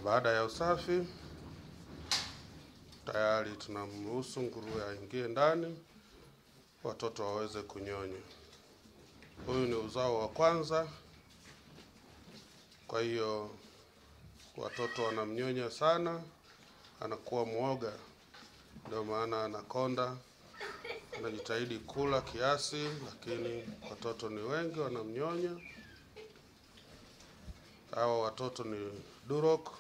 Baada ya usafi tayari tunamruhusu nguruwe aingie ndani, watoto waweze kunyonya. Huyu ni uzao wa kwanza, kwa hiyo watoto wanamnyonya sana, anakuwa mwoga, ndio maana anakonda. Anajitahidi kula kiasi, lakini watoto ni wengi wanamnyonya. Hao watoto ni Duroc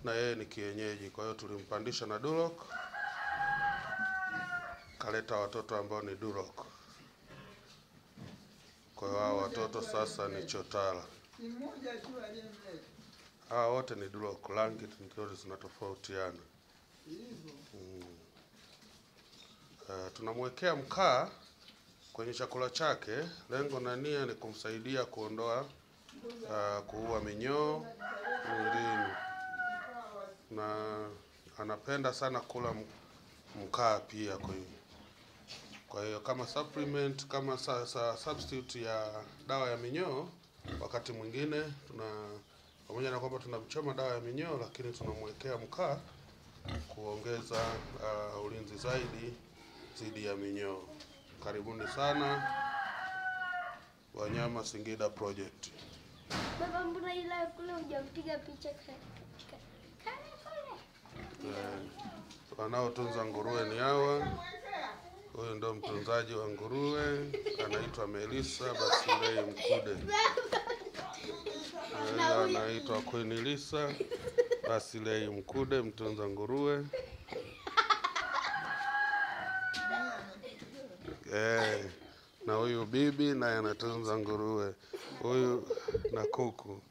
na yeye ni kienyeji, kwa hiyo tulimpandisha na Duroc, kaleta watoto ambao ni Duroc. Kwa hiyo hao watoto sasa ni chotara. Hao wote ni Duroc, rangi ndio zinatofautiana. Tunamwekea mkaa kwenye chakula chake. Lengo na nia ni kumsaidia kuua minyoo mwilini, na anapenda sana kula mkaa pia. Kwa hiyo kama supplement, kama substitute ya dawa ya minyoo, wakati mwingine pamoja na kwamba tunamchoma dawa ya minyoo, lakini tunamwekea mkaa kuongeza ulinzi zaidi dhidi ya minyoo. Karibuni sana Wanyama Singida Project. Baba, mbona ila kule hujapiga picha kale Wanaotunza nguruwe ni hawa. Huyu ndo mtunzaji wa nguruwe, anaitwa Melissa Basilei Mkude. Anaitwa Queen Elisa Basilei Mkude, mtunza nguruwe. Na huyu bibi naye anatunza nguruwe. Huyu na kuku.